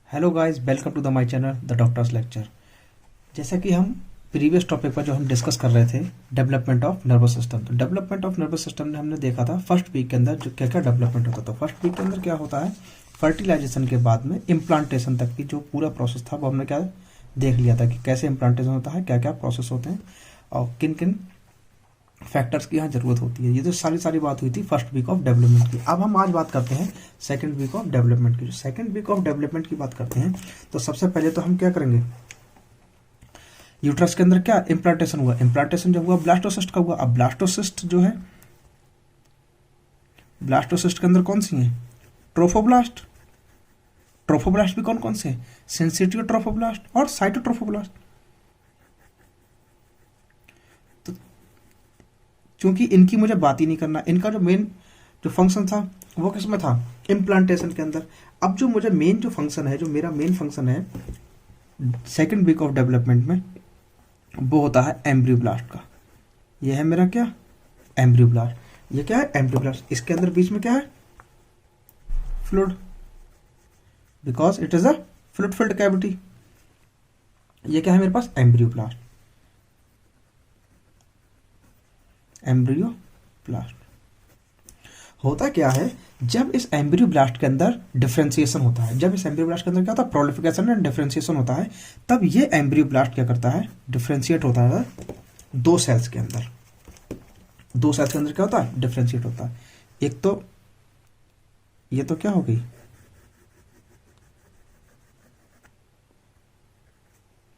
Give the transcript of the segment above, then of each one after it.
Hello guys, welcome to the my channel the doctors lecture. जैसा कि हम previous topic पर जो हम डिस्कस कर रहे थे, डेवलपमेंट ऑफ नर्वस सिस्टम। तो डेवलपमेंट ऑफ नर्वस सिस्टम में हमने देखा था फर्स्ट वीक के अंदर जो क्या क्या डेवलपमेंट होता था। फर्स्ट वीक के अंदर क्या होता है, फर्टिलाइजेशन के बाद में इम्प्लांटेशन तक की जो पूरा प्रोसेस था वो हमने क्या देख लिया था कि कैसे इम्प्लांटेशन होता है, क्या क्या प्रोसेस होते हैं और किन किन फैक्टर्स की यहाँ जरूरत होती है। ये तो सारी बात हुई थी फर्स्ट वीक ऑफ डेवलपमेंट की। अब हम आज बात करते हैं सेकंड वीक ऑफ डेवलपमेंट की। जो सेकंड वीक ऑफ डेवलपमेंट की बात करते हैं तो सबसे पहले तो हम क्या करेंगे, यूट्रस के अंदर क्या इम्प्लांटेशन हुआ। इम्प्लांटेशन जब हुआ ब्लास्टोसिस्ट का हुआ। अब ब्लास्टोसिस्ट जो है, ब्लास्टोसिस्ट के अंदर कौन सी है, ट्रोफोब्लास्ट। ट्रोफोब्लास्ट भी कौन कौन से हैं, सेंसिटिव ट्रोफोब्लास्ट और साइटोट्रोफोब्लास्ट। क्योंकि इनकी मुझे बात ही नहीं करना, इनका जो मेन जो फंक्शन था वो किस में था, इम्प्लांटेशन के अंदर। अब जो मुझे मेन जो फंक्शन है, जो मेरा मेन फंक्शन है सेकंड वीक ऑफ डेवलपमेंट में, वो होता है एम्ब्रियोब्लास्ट का। ये है मेरा क्या, एम्ब्रियोब्लास्ट। ये क्या है, एम्ब्रियोब्लास्ट। इसके अंदर बीच में क्या है, fluid, because it is a fluid filled cavity. ये क्या है मेरे पास, एम्ब्रियोब्लास्ट। एम्ब्रियोब्लास्ट होता क्या है, जब इस एम्ब्रियोब्लास्ट के अंदर डिफरेंशिएशन होता है, जब इस एम्ब्रियोब्लास्ट के अंदर क्या होता है, प्रोलिफिकेशन एंड डिफरेंशिएशन होता है, तब ये एम्ब्रियोब्लास्ट क्या करता है, डिफरेंशिएट होता है दो सेल्स के अंदर। दो सेल्स के अंदर क्या होता है, डिफरेंशिएट होता है। एक तो ये तो क्या हो गई,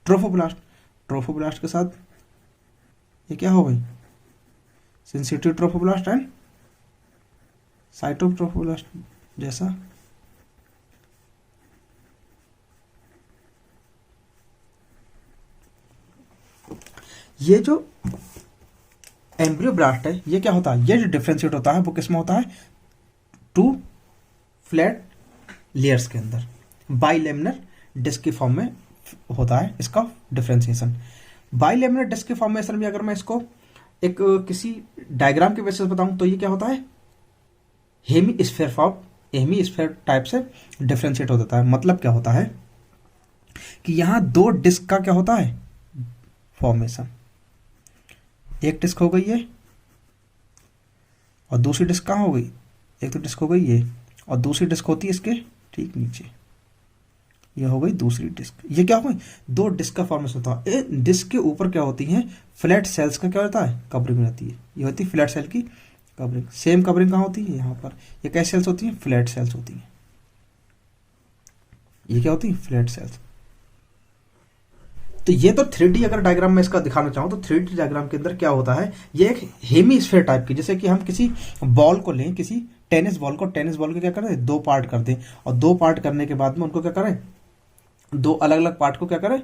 ट्रोफोब्लास्ट। ट्रोफोब्लास्ट के साथ ये क्या हो गई, सेंसिटिव ट्रोफोब्लास्ट एंड साइटोट्रोफोब्लास्ट जैसा। ये जो एम्ब्रियोब्लास्ट है ये क्या होता है, ये जो डिफरेंशिएट होता है वो किसमें होता है, टू फ्लैट लेयर्स के अंदर, बाइलेमिनर डिस्क के फॉर्म में होता है इसका डिफरेंशिएशन। बाइलेमिनर डिस्क के फॉर्मेशन में अगर मैं इसको एक किसी डायग्राम के बेसिस बताऊं तो ये क्या होता है, हेमी स्फेयर टाइप से डिफरेंशिएट हो जाता है। मतलब क्या होता है कि यहां दो डिस्क का क्या होता है, फॉर्मेशन। एक डिस्क हो गई ये और दूसरी डिस्क कहां हो गई, एक तो डिस्क हो गई ये और दूसरी डिस्क होती है इसके ठीक नीचे, ये हो गई दूसरी डिस्क। ये क्या हो गई, दो डिस्क का फॉर्मेशन होता है। डिस्क के ऊपर क्या होती है, फ्लैट सेल्स का क्या होता है, कवरिंग रहती है। ये होती है फ्लैट सेल की कवरिंग। सेम कवरिंग कहाँ होती है, यहाँ पर। ये कैसी सेल्स होती हैं, फ्लैट सेल्स होती हैं। ये क्या होती है, फ्लैट सेल्स। तो ये तो 3D अगर डायग्राम में इसका दिखाना चाहूँ तो 3D डायग्राम के अंदर क्या होता है, ये एक हेमीस्फेयर टाइप की, जैसे कि हम किसी बॉल को लें, किसी टेनिस बॉल के क्या करें, दो पार्ट कर दें और दो पार्ट करने के बाद में उनको क्या करें, दो अलग अलग पार्ट को क्या करें,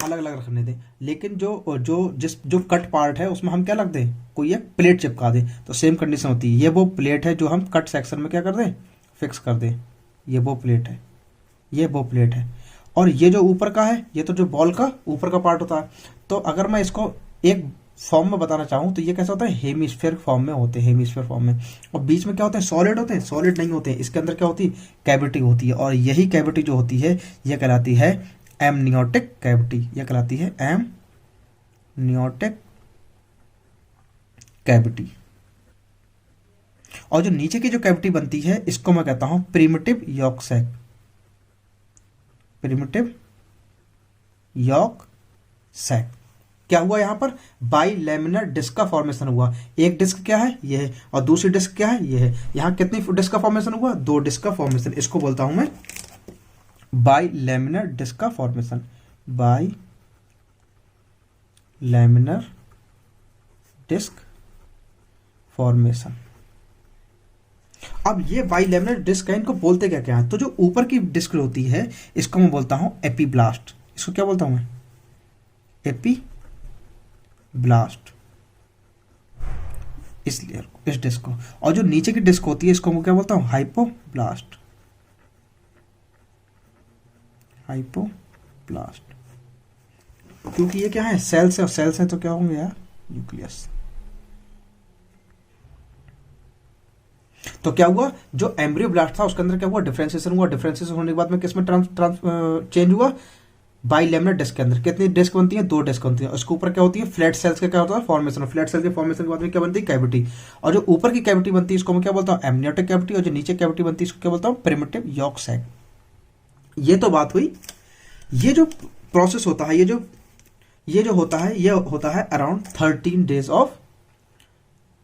अलग अलग रखने दें। लेकिन जो कट पार्ट है उसमें हम क्या लग दें, कोई एक प्लेट चिपका दें। तो सेम कंडीशन होती है, ये वो प्लेट है जो हम कट सेक्शन में क्या कर दें, फिक्स कर दें। ये वो प्लेट है, ये वो प्लेट है। और ये जो ऊपर का है, ये तो जो बॉल का ऊपर का पार्ट होता है। तो अगर मैं इसको एक फॉर्म में बताना चाहूँ तो ये कैसा होता है, हेमीस्फेयर फॉर्म में होते हैं, हेमीस्फेयर फॉर्म में। और बीच में क्या होते हैं, सॉलिड होते हैं, सॉलिड नहीं होते हैं। इसके अंदर क्या होती है, कैविटी होती है। और यही कैविटी जो होती है ये कहलाती है एमनियोटिक कैविटी। ये कहलाती है एमनियोटिक कैविटी। और जो नीचे की जो कैविटी बनती है इसको मैं कहता हूं primitive yolk sac. Primitive yolk sac. क्या हुआ यहां पर, बाइलेमिनर डिस्क का फॉर्मेशन हुआ। एक डिस्क क्या है, ये है, और दूसरी डिस्क क्या है, ये है। यहां कितनी डिस्क का फॉर्मेशन हुआ, दो डिस्क का फॉर्मेशन। इसको बोलता हूं मैं बाइलेमिनर डिस्क का फॉर्मेशन। Bilaminar disc formation. अब ये बाइलेमिनर डिस्क है, इनको बोलते क्या क्या है, तो जो ऊपर की डिस्क होती है इसको मैं बोलता हूं एपीब्लास्ट। इसको क्या बोलता हूं मैं, एपीब्लास्ट, इस लेयर को, इस डिस्क को। और जो नीचे की डिस्क होती है इसको मैं क्या बोलता हूं, हाइपोब्लास्ट। हाइपोब्लास्ट क्योंकि ये क्या है, सेल्स है, और सेल्स है तो क्या होंगे यार, न्यूक्लियस। तो क्या हुआ, जो एम्ब्रियोब्लास्ट था उसके अंदर क्या हुआ, डिफरेंशिएशन हुआ। डिफरेंशिएशन होने के बाद में किसमें चेंज हुआ, बाइलेमिनर डिस्क के अंदर। कितनी डिस्क बनती है, 2 डिस्क बनती है। उसके ऊपर क्या होती है, फ्लैट सेल्स का क्या होता है, फॉर्मेशन। फ्लैट सेल के फॉर्मेशन के बाद में क्या बनती है, कैविटी। और जो ऊपर की कैविटी बनती है इसको मैं क्या बोलता हूँ, एमनियोटिक कैविटी। और जो नीचे कैविटी बनती है इसको क्या बोलता हूँ, प्रिमिटिव यॉर्क सैक। ये तो बात हुई। ये जो प्रोसेस होता है, ये जो होता है, ये होता है around 13 days of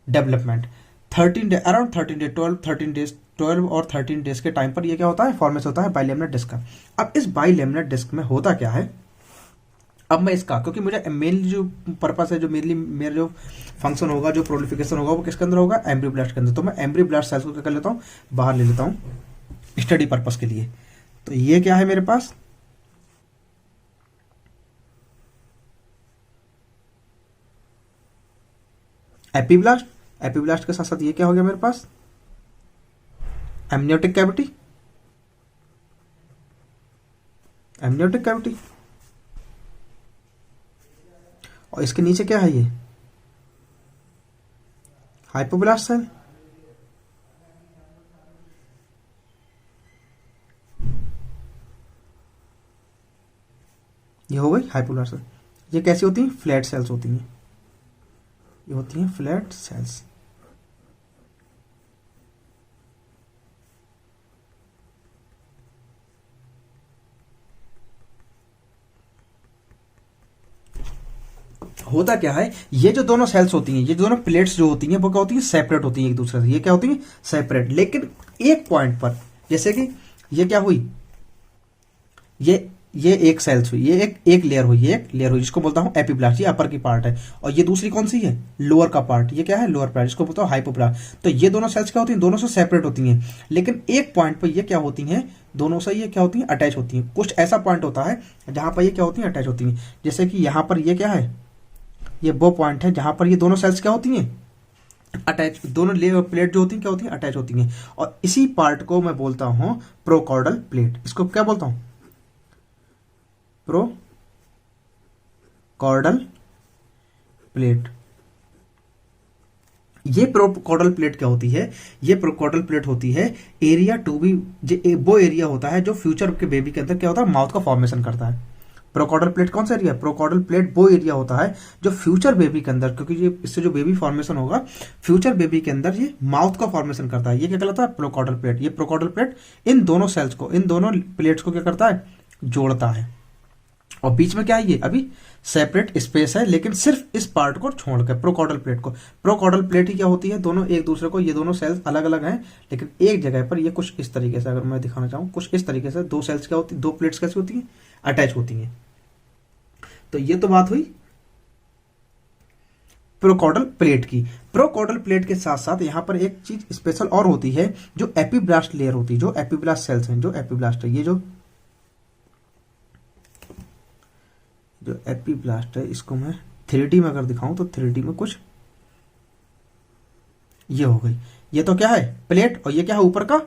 development. 13 day, around 13 day, 12 और 13 डेज के टाइम पर ये क्या होता है, फॉर्मेशन होता है बाइलेमिनर डिस्क का। अब इस बाइलेमिनर डिस्क में होता क्या है, अब मैं इसका, क्योंकि मुझे मेनली जो पर्पस है, जो मेनली मेरा जो फंक्शन होगा, जो प्रोलिफिकेशन होगा वो किसके अंदर होगा, एम्ब्रियोब्लास्ट के अंदर। तो मैं एम्ब्रियोब्लास्ट सेल्स को क्या कर लेता हूँ, बाहर ले लेता हूँ स्टडी पर्पस के लिए। तो ये क्या है मेरे पास, एपीब्लास्ट। एपीब्लास्ट के साथ साथ ये क्या हो गया मेरे पास, एमनियोटिक कैविटी। एमनियोटिक कैविटी, और इसके नीचे क्या है, ये हाइपोब्लास्ट सेल। ये हो गई हाइपोब्लास्ट सेल। ये कैसी होती हैं, फ्लैट सेल्स होती हैं। ये होती हैं फ्लैट सेल्स। होता क्या है, ये जो दोनों सेल्स होती हैं, ये दोनों प्लेट्स जो होती हैं वो क्या होती हैं, सेपरेट होती हैं एक दूसरे से। ये क्या होती हैं, सेपरेट। लेकिन एक पॉइंट पर, जैसे कि ये क्या हुई, ये एक सेल्स हुई, ये एक लेयर हुई, ये एक लेयर हुई, जिसको बोलता हूं एपीब्लास्ट। ये अपर की पार्ट है। और ये दूसरी कौन सी है, लोअर का पार्ट। ये क्या है, लोअर पार्ट, जिसको बोलता हूं हाइपोब्लास्ट। तो ये दोनों सेल्स क्या होती हैं, दोनों से सेपरेट होती हैं। लेकिन एक पॉइंट पर ये क्या होती हैं, दोनों से ये क्या होती हैं, अटैच होती हैं। कुछ ऐसा पॉइंट होता है जहां पर ये क्या होती हैं, अटैच होती हैं। जैसे कि यहां पर ये क्या है, ये वो पॉइंट है जहां पर ये दोनों सेल्स क्या होती हैं, अटैच। दोनों लेयर प्लेट जो होती हैं क्या होती हैं, अटैच होती हैं। और इसी पार्ट को मैं बोलता हूं प्रोकॉर्डल प्लेट। इसको क्या बोलता हूं, प्रोकॉर्डल प्लेट। ये प्रोकॉर्डल प्लेट क्या होती है, ये प्रोकॉर्डल प्लेट होती है एरिया टू बी, वो एरिया होता है जो फ्यूचर के बेबी के अंदर क्या होता है, माउथ का फॉर्मेशन करता है। प्रोकॉर्डल प्लेट कौन सा एरिया है, प्रोकॉर्डल प्लेट वो एरिया होता है जो फ्यूचर बेबी के अंदर, क्योंकि ये इससे जो बेबी फॉर्मेशन होगा फ्यूचर बेबी के अंदर, ये माउथ का फॉर्मेशन करता है। ये क्या कहलाता है, प्रोकॉर्डल प्लेट। ये प्रोकॉर्डल प्लेट इन दोनों सेल्स को, इन दोनों प्लेट्स को क्या करता है, जोड़ता है। और बीच में क्या है, ये अभी सेपरेट स्पेस है, लेकिन सिर्फ इस पार्ट को छोड़कर, प्रोकॉर्डल प्लेट को। प्रोकॉर्डल प्लेट ही क्या होती है, दोनों एक दूसरे को, ये दोनों सेल्स अलग अलग हैं लेकिन एक जगह पर, ये कुछ इस तरीके से अगर मैं दिखाना चाहूँ, कुछ इस तरीके से दो सेल्स क्या होती है, दो प्लेट्स कैसी होती हैं, अटैच होती हैं। तो ये तो बात हुई प्रोकॉर्डल प्लेट की। प्रोकॉर्डल प्लेट के साथ साथ यहां पर एक चीज स्पेशल और होती है, जो एपीब्लास्ट लेयर होती है, जो एपीब्लास्ट सेल्स हैं, जो एपीब्लास्ट है, ये जो एपीब्लास्ट है, इसको मैं 3D में अगर दिखाऊं तो 3D में कुछ ये हो गई। ये तो क्या है, प्लेट, और ये क्या है, ऊपर का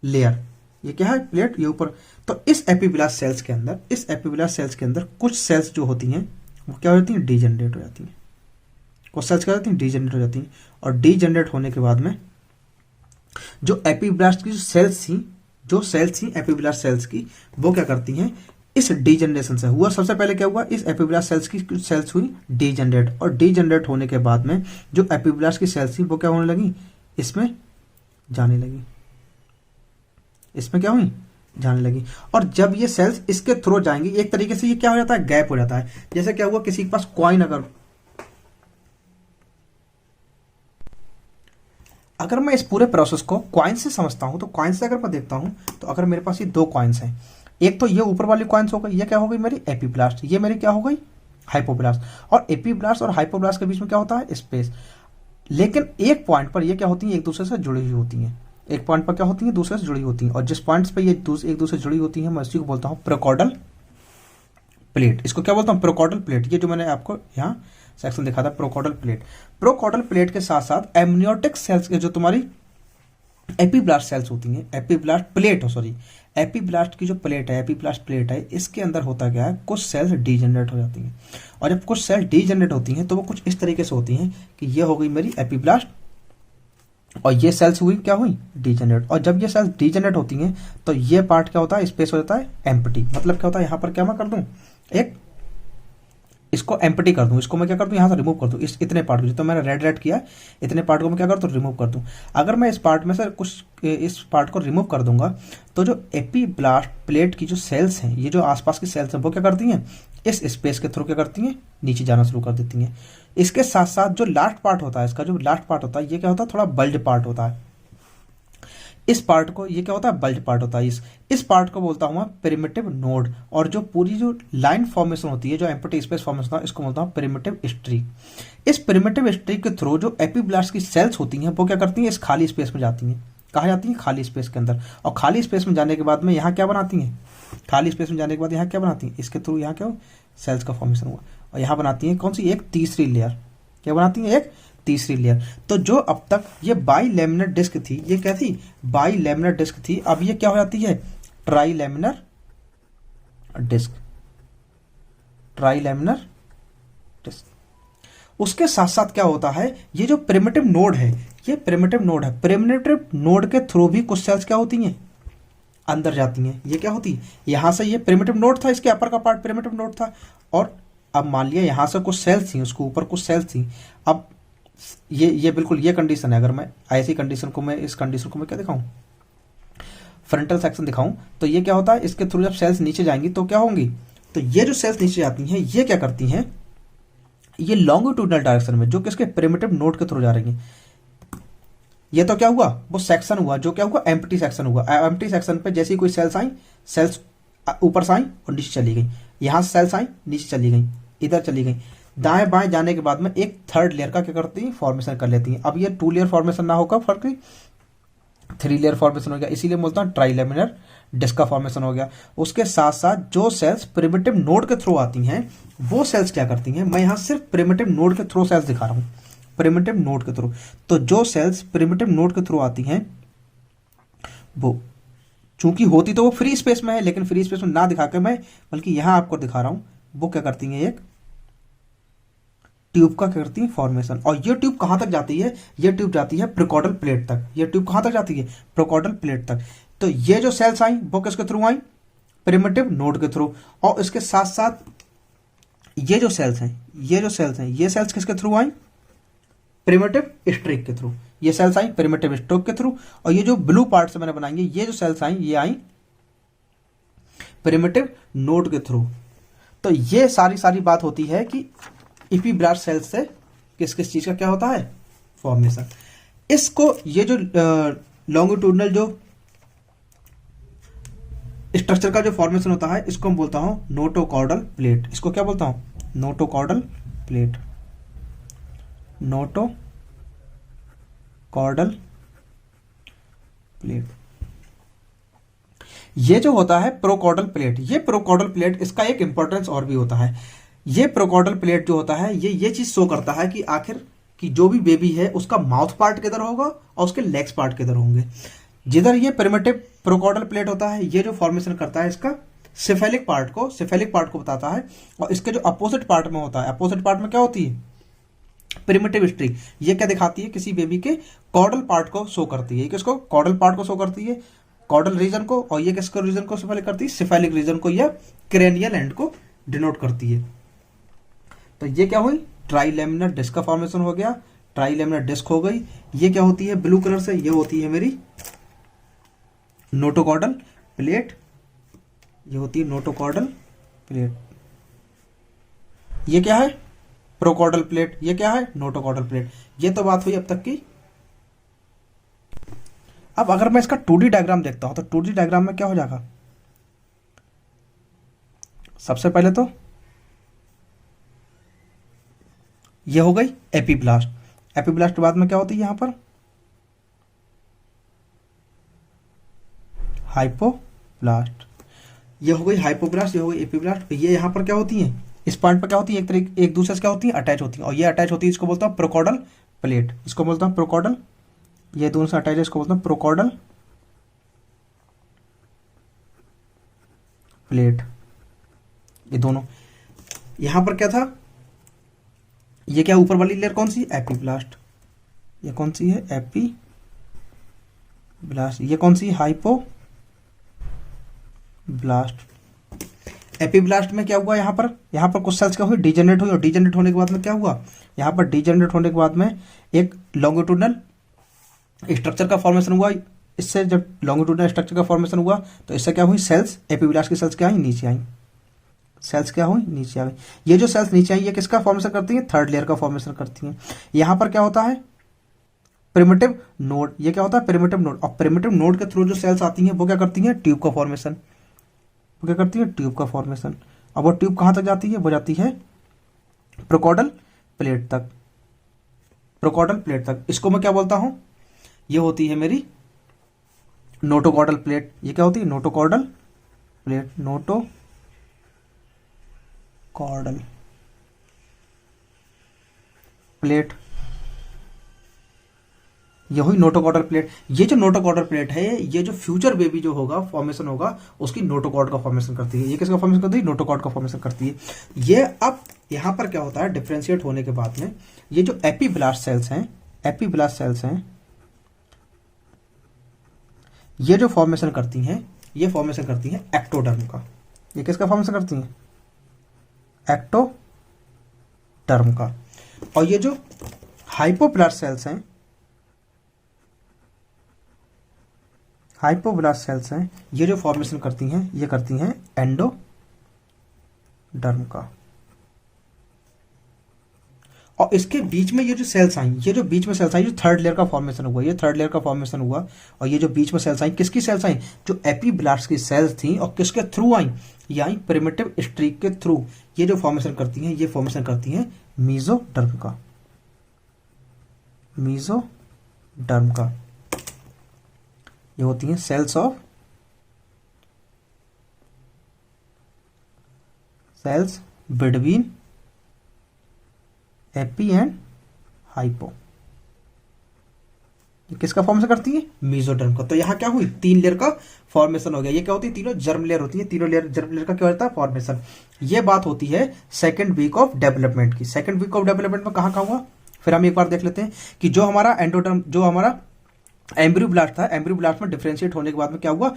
लेयर। ये क्या है, प्लेट, ये ऊपर। तो इस एपीब्लास्ट सेल्स के अंदर, इस एपीब्लास्ट सेल्स के अंदर कुछ सेल्स जो होती हैं वो क्या होती हैं, डीजनरेट हो जाती हैं। कुछ सेल्स क्या होती हैं, डीजनरेट हो जाती हैं। और डीजनरेट होने के बाद में जो एपीब्लास्ट की सेल्स थी, जो सेल्स थी एपीब्लास्ट सेल्स की, वो क्या करती हैं, इस डीजनरेशन से हुआ, सबसे पहले क्या हुआ, इस एपीब्लास्ट सेल्स की सेल्स हुई डीजनरेट। और डीजनरेट होने के बाद में जो एपीब्लास्ट की सेल्स थी वो क्या होने लगी, इसमें जाने लगी, इसमें क्या हुई, जाने लगी। और जब ये सेल्स इसके थ्रू जाएंगी, एक तरीके से ये क्या हो जाता है, गैप हो जाता है। जैसे क्या हुआ, किसी के पास कॉइन, अगर मैं इस पूरे प्रोसेस को कॉइन से समझता हूं, तो कॉइन से अगर मैं देखता हूं, तो अगर मेरे पास ये दो कॉइन्स हैं, एक तो ये ऊपर वाली कॉइन्स हो गई, ये क्या हो गई मेरी एपीब्लास्ट, ये मेरी क्या हो गई हाइपोब्लास्ट। और एपीब्लास्ट और हाइपोब्लास्ट के बीच में क्या होता है, स्पेस। लेकिन एक पॉइंट पर ये क्या होती है, एक दूसरे से जुड़ी हुई होती हैं। एक पॉइंट पर क्या होती है, दूसरे से जुड़ी होती हैं। और जिस पॉइंट्स पे ये एक दूसरे से जुड़ी होती हैं, मैं इसी को बोलता हूं प्रोकॉर्डल प्लेट। इसको क्या बोलता हूं, प्रोकॉर्डल प्लेट। ये जो मैंने आपको यहाँ सेक्शन दिखा था, प्रोकॉर्डल प्लेट। प्रोकॉर्डल प्लेट के साथ साथ एमनियोटिक सेल्स के, जो तुम्हारी एपीब्लास्ट सेल्स होती हैं, एपीब्लास्ट प्लेट हो, सॉरी, एपीब्लास्ट की जो प्लेट है, एपीब्लास्ट प्लेट है, इसके अंदर होता क्या है, कुछ सेल्स डीजनरेट हो जाती हैं। और जब कुछ सेल डीजनरेट होती हैं तो वो कुछ इस तरीके से होती हैं कि ये हो गई मेरी एपीब्लास्ट और ये सेल्स हुई क्या हुई, डीजेनरेट। और जब ये सेल्स डीजेनरेट होती हैं तो ये पार्ट क्या होता है, स्पेस हो जाता है एम्प्टी। मतलब क्या होता है, यहाँ पर क्या मैं कर दूं, एक इसको एम्प्टी कर दूं, इसको मैं क्या कर दूं, यहाँ से रिमूव कर दूं, इस इतने पार्ट को जो तो मैंने रेड रेड किया, इतने पार्ट को मैं क्या कर दूं, रिमूव कर दूं। अगर मैं इस पार्ट में से कुछ इस पार्ट को रिमूव कर दूंगा तो जो एपीब्लास्ट प्लेट की जो सेल्स हैं, ये जो आसपास की सेल्स हैं, वो क्या करती हैं, इस स्पेस के थ्रू क्या करती हैं, नीचे जाना शुरू कर देती हैं। इसके साथ साथ जो लास्ट पार्ट होता है, इसका जो लास्ट पार्ट होता है, ये क्या होता है, थोड़ा बल्ज पार्ट होता है। इस पार्ट को, ये क्या होता है, बल्ज पार्ट होता है। इस पार्ट को बोलता हूं मैं प्रिमिटिव नोड। और जो पूरी जो लाइन फॉर्मेशन होती है, जो एम्प्टी स्पेस फॉर्मेशन होता है, इसको बोलता हूं प्रिमिटिव स्ट्रीक। इस प्रिमिटिव स्ट्रीक के थ्रू जो एपीब्लास्ट की सेल्स होती हैं, वो क्या करती हैं, इस खाली स्पेस में जाती हैं। कहाँ जाती हैं, खाली स्पेस के अंदर। और खाली स्पेस में जाने के बाद में यहाँ क्या बनाती हैं, खाली स्पेस में जाने के बाद यहाँ क्या बनाती हैं, इसके थ्रू यहाँ क्या सेल्स का फॉर्मेशन हुआ। और यहाँ बनाती हैं कौन सी, एक तीसरी लेयर। क्या बनाती हैं, एक तीसरी लेयर। तो जो अब तक ये बाई लेमिनर डिस्क थी, ये क्या थी, बाई लेमिनर डिस्क थी, अब ये क्या हो जाती है, trilaminar disc, trilaminar disc. उसके साथ साथ क्या होता है, ये जो प्रिमिटिव नोड है, ये प्रिमिटिव नोड है, प्रिमिटिव नोड के थ्रू भी कुछ सेल्स क्या होती हैं, अंदर जाती हैं। ये क्या होती है, यहां से ये प्रिमिटिव नोड था, इसके अपर का पार्ट प्रिमिटिव नोड था, और अब मान लिया यहां से कुछ सेल्स थी, उसके ऊपर कुछ सेल्स थी। अब ये बिल्कुल ये कंडीशन है। अगर मैं ऐसी कंडीशन को, मैं इस कंडीशन को मैं क्या दिखाऊं, फ्रंटल सेक्शन दिखाऊं, तो ये क्या होता है, इसके थ्रू जब सेल्स नीचे जाएंगी तो क्या होंगी, तो ये जो सेल्स नीचे जाती हैं, ये क्या करती हैं, ये लॉन्गिट्यूडनल डायरेक्शन में, जो कि इसके प्रिमिटिव नोड के थ्रू जा रही हैं। ये तो क्या हुआ, वो सेक्शन हुआ, जो क्या हुआ, एम्प्टी सेक्शन हुआ। एम्प्टी सेक्शन पे जैसे ही कोई सेल्स आई, सेल्स ऊपर से आई और नीचे चली गई, यहां से सेल्स आई, नीचे चली गई, इधर चली गई। दाएं बाएं जाने के बाद में एक थर्ड लेयर का क्या करती है, फॉर्मेशन कर लेती है। अब ये 2 लेयर फॉर्मेशन ना होगा, फर्क 3 लेयर फॉर्मेशन हो गया, इसीलिए बोलता हूं ट्राई लेमिनर डिस्क का फॉर्मेशन हो गया। उसके साथ साथ जो सेल्स प्रिमिटिव नोड के थ्रू आती हैं, वो सेल्स क्या करती हैं, मैं यहां सिर्फ प्रिमिटिव नोड के थ्रू सेल्स दिखा रहा हूं, प्रिमिटिव नोड के थ्रू। तो जो सेल्स प्रिमिटिव नोड के थ्रू आती हैं, वो चूंकि होती तो वो फ्री स्पेस में है, लेकिन फ्री स्पेस में ना दिखा के मैं बल्कि यहां आपको दिखा रहा हूं, वो क्या करती हैं, एक ट्यूब का क्या करती है, फॉर्मेशन। और ये ट्यूब कहां तक जाती है, ये ट्यूब जाती है प्रोकॉडल प्लेट तक। ये ट्यूब कहां तक जाती है, प्रोकॉडल प्लेट तक। तो ये जो सेल्स आई, वो किसके थ्रू आई, प्रिमिटिव नोड के थ्रू। और इसके साथ साथ ये जो सेल्स हैं, ये जो सेल्स हैं, ये सेल्स किसके थ्रू आई, प्रिमिटिव स्ट्रिक के थ्रू। ये सेल्स आई प्रिमिटिव स्ट्रोक के थ्रू। और ये जो ब्लू पार्ट से मैंने बनाएंगे, ये जो सेल्स आई, ये आई प्रिमिटिव नोड के थ्रू। तो ये सारी बात होती है कि एपीब्लास्ट सेल्स से किस किस चीज का क्या होता है, फॉर्मेशन। इसको, ये जो लॉन्गिट्यूडनल जो स्ट्रक्चर का जो फॉर्मेशन होता है, इसको हम बोलता हूं नोटोकॉर्डल प्लेट। इसको क्या बोलता हूं, नोटोकॉर्डल प्लेट, नोटोकॉर्डल प्लेट। ये जो होता है प्रोकॉर्डल प्लेट, ये प्रोकॉर्डल प्लेट, इसका एक इंपॉर्टेंस और भी होता है। ये प्रोकॉर्डल प्लेट जो होता है, ये चीज शो करता है कि आखिर कि जो भी बेबी है उसका माउथ पार्ट किधर होगा और उसके लेग्स पार्ट किधर होंगे। जिधर ये प्रिमिटिव प्रोकॉर्डल प्लेट होता है, ये जो फॉर्मेशन करता है इसका सिफेलिक पार्ट को बताता है। और इसके जो अपोजिट पार्ट में होता है, अपोजिट पार्ट में क्या होती है, प्रिमिटिव स्ट्रिक। ये क्या दिखाती है, किसी बेबी के कॉर्डल पार्ट को शो करती है। किसको, कॉर्डल पार्ट को शो करती है, कॉर्डल रीजन को। और ये किसको रीजन को सिफेलिक करती है, सिफेलिक रीजन को, या क्रेनियल एंड को डिनोट करती है। तो ये क्या हुई, ट्राई लेमिनर डिस्क का फॉर्मेशन हो गया, ट्राई लेमिनर डिस्क हो गई। ये क्या होती है ब्लू कलर से, ये होती है मेरी नोटोकॉर्डल प्लेट, ये होती है नोटोकॉर्डल प्लेट। ये क्या है, प्रोकॉर्डल प्लेट, ये क्या है, नोटोकॉर्डल प्लेट। ये तो बात हुई अब तक की। अब अगर मैं इसका 2D डायग्राम देखता हूं, तो 2D डायग्राम में क्या हो जाएगा, सबसे पहले तो ये हो गई एपीब्लास्ट। एपीब्लास्ट के बाद में क्या होती है, यहां पर हाइपोब्लास्ट। ये हो गई हाइपोब्लास्ट, ये हो गई एपीब्लास्ट। ये यहां पर क्या होती है, इस पॉइंट पर क्या होती है, एक दूसरे से क्या होती है, अटैच होती है। और ये अटैच होती है, इसको बोलता हूं प्रोकॉर्डल प्लेट, इसको बोलता हूं प्रोकॉर्डल। ये दोनों से अटैच है, इसको बोलता हूं प्रोकॉर्डल प्लेट। ये दोनों, यहां पर क्या था, ये क्या ऊपर वाली लेयर कौन सी, एपीब्लास्ट। ये कौन सी है, एपीब्लास्ट। ब्लास्ट, ये कौन सी, हाइपो ब्लास्ट। एपीब्लास्ट में क्या हुआ, यहाँ पर कुछ सेल्स क्या हुई, डिजेनरेट हुई, और डिजेनरेट होने के बाद में क्या हुआ, यहाँ पर डिजेनरेट होने के बाद में एक लॉन्गिट्यूडनल स्ट्रक्चर का फॉर्मेशन हुआ। इससे जब लॉन्गिट्यूडनल स्ट्रक्चर का फॉर्मेशन हुआ तो इससे क्या हुई, सेल्स, एपीब्लास्ट की सेल्स क्या आई, नीचे आई, सेल्स क्या हुई, नीचे आ गई। ये जो सेल्स नीचे आई ये किसका फॉर्मेशन करती है, थर्ड लेयर का फॉर्मेशन करती हैं। यहाँ पर क्या होता है, प्रिमिटिव नोड, ये क्या होता है, प्रिमिटिव नोड, और प्रिमिटिव नोड के थ्रू जो सेल्स आती हैं वो क्या करती हैं, ट्यूब का फॉर्मेशन, वो क्या करती है, ट्यूब का फॉर्मेशन। अब वो ट्यूब कहाँ तक जाती है, वो जाती है प्रोकॉडल प्लेट तक, प्रोकॉडल प्लेट तक। इसको मैं क्या बोलता हूं, ये होती है मेरी नोटोकॉडल प्लेट। ये क्या होती है, नोटोकॉडल प्लेट, नोटोकॉडल प्लेट, ये हुई नोटोकॉडल प्लेट। ये जो नोटोकॉडल प्लेट है, ये जो फ्यूचर बेबी जो होगा फॉर्मेशन होगा उसकी नोटोकॉड का फॉर्मेशन करती है। ये किसका फॉर्मेशन करती है, नोटोकॉड का फॉर्मेशन करती है। ये अब यहां पर क्या होता है, डिफ्रेंशिएट होने के बाद में ये जो एपीब्लास्ट सेल्स हैं, एपीब्लास्ट सेल्स हैं, ये जो फॉर्मेशन करती हैं, ये फॉर्मेशन करती हैं एक्टोडर्म का। ये किसका फॉर्मेशन करती हैं, एक्टोडर्म का। और ये जो हाइपोब्लास्ट सेल्स हैं, हाइपोब्लास्ट सेल्स हैं, ये जो फॉर्मेशन करती हैं, ये करती हैं एंडोडर्म का। और इसके बीच में ये जो सेल्स आई, ये जो बीच में सेल्स आई, जो थर्ड लेयर का फॉर्मेशन हुआ, ये थर्ड लेयर का फॉर्मेशन हुआ। और ये जो बीच में सेल्स आई, किसकी सेल्स आई, जो एपीब्लास्ट की सेल्स थी, और किसके थ्रू आई, ये आई प्रिमिटिव स्ट्रीक के थ्रू। ये जो फॉर्मेशन करती हैं, ये फॉर्मेशन करती हैं मीजोडर्म का, मीजोडर्म का। ये होती हैं cells of, cells between epi and hypo. ये किसका फॉर्मेशन करती है, मीजोडर्म का। तो यहां क्या हुई, तीन लेयर का फॉर्मेशन हो गया। ये क्या होती है, तीनों जर्म लेयर होती है, तीनों लेयर जर्म लेयर का क्या होता है, फॉर्मेशन। ये बात होती है सेकंड वीक ऑफ डेवलपमेंट की। सेकंड वीक ऑफ डेवलपमेंट में कहां हुआ, फिर हम एक बार देख लेते हैं कि जो हमारा एंडोडर्म, जो हमारा एम्ब्रियोब्लास्ट था, एम्ब्रियोब्लास्ट में डिफरेंशिएट होने के बाद में क्या हुआ,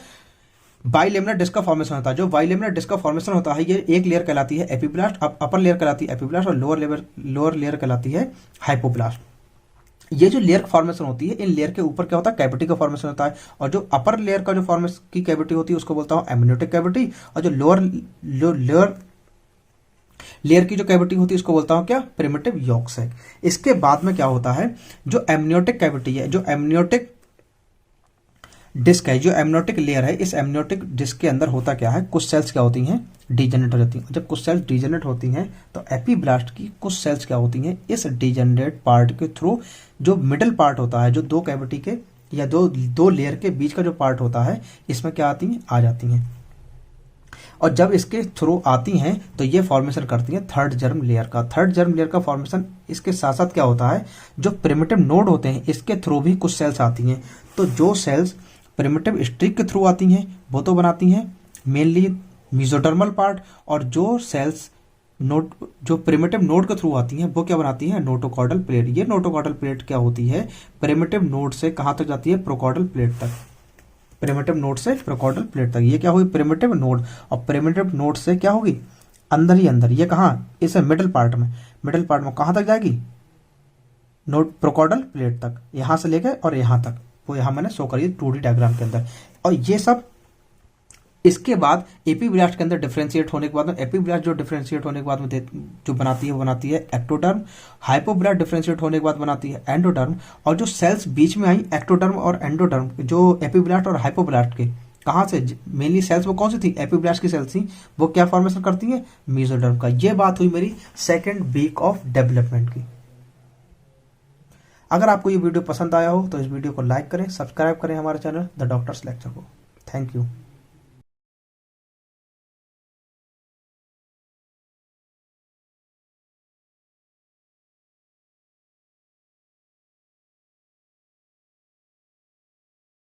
बाइलेमिनर डिस्क का फॉर्मेशन होता है। जो बाइलेमिनर डिस्क का फॉर्मेशन होता है, ये एक लेयर कहलाती है एपीब्लास्ट, अपर लेयर कहलाती है एपीब्लास्ट, और लोअर लेयर कहलाती है हाइपोब्लास्ट। ये जो लेयर फॉर्मेशन होती है, इन लेयर के ऊपर क्या होता है, कैविटी का फॉर्मेशन होता है। और जो अपर लेयर का जो फॉर्मेशन की कैविटी होती है उसको बोलता हूं एमनियोटिक कैविटी, और जो लोअर लेयर की जो कैविटी होती है उसको बोलता हूं क्या, प्रिमिटिव यॉक सैक। इसके बाद में क्या होता है, जो एमनियोटिक कैविटी है, जो एमनियोटिक डिस्क है, जो एमनियोटिक लेयर है, इस एमनियोटिक डिस्क के अंदर होता क्या है, कुछ सेल्स क्या होती हैं, डिजेनरेट हो जाती हैं। जब कुछ सेल्स डिजेनरेट होती हैं तो एपीब्लास्ट की कुछ सेल्स क्या होती हैं, इस डिजेनरेट पार्ट के थ्रू जो मिडिल पार्ट होता है, जो दो कैविटी के या दो लेयर के बीच का जो पार्ट होता है, इसमें क्या आती हैं, आ जाती हैं। और जब इसके थ्रू आती हैं तो ये फॉर्मेशन करती हैं थर्ड जर्म लेयर का। थर्ड जर्म लेयर का फॉर्मेशन इसके साथ साथ क्या होता है, जो प्रिमिटिव नोड होते हैं इसके थ्रू भी कुछ सेल्स आती हैं। तो जो सेल्स प्रिमिटिव स्ट्रिक के थ्रू आती हैं वो तो बनाती हैं मेनली मीजोडर्मल पार्ट, और जो सेल्स नोड, जो प्रिमिटिव नोड के थ्रू आती हैं वो क्या बनाती हैं, नोटोकॉडल प्लेट। ये नोटोकॉडल प्लेट क्या होती है, प्रिमिटिव नोड से कहां तक जाती है, प्रोकॉडल प्लेट तक, प्रिमिटिव नोड से प्रोकॉडल प्लेट तक। ये क्या हुई, प्रिमिटिव नोड, और प्रिमिटिव नोड से क्या होगी, अंदर ही अंदर, ये कहां, इस मिडिल पार्ट में, मिडिल पार्ट में कहां तक जाएगी, नोड प्रोकॉडल प्लेट तक, यहां से लेकर और यहां तक, वो यहां मैंने शो करी 2D डायग्राम के अंदर। और ये सब इसके बाद एपीब्लास्ट के अंदर डिफरेंशिएट होने के बाद में, एपीब्लास्ट जो डिफरेंशिएट होने के बाद में जो बनाती है वो बनाती है एक्टोडर्म। हाइपोब्लास्ट डिफरेंशिएट होने के बाद बनाती है एंडोडर्म। और जो सेल्स बीच में आई एक्टोडर्म और एंडोडर्म, जो एपीब्लास्ट और हाइपोब्लास्ट के, कहां से मेनली सेल्स वो कौन सी थी, एपीब्लास्ट की सेल्स थी, वो क्या फॉर्मेशन करती है, मीजोडर्म का। ये बात हुई मेरी सेकेंड वीक ऑफ डेवलपमेंट की। अगर आपको ये वीडियो पसंद आया हो तो इस वीडियो को लाइक करें, सब्सक्राइब करें हमारे चैनल द डॉक्टर्स लेक्चर को। Thank you.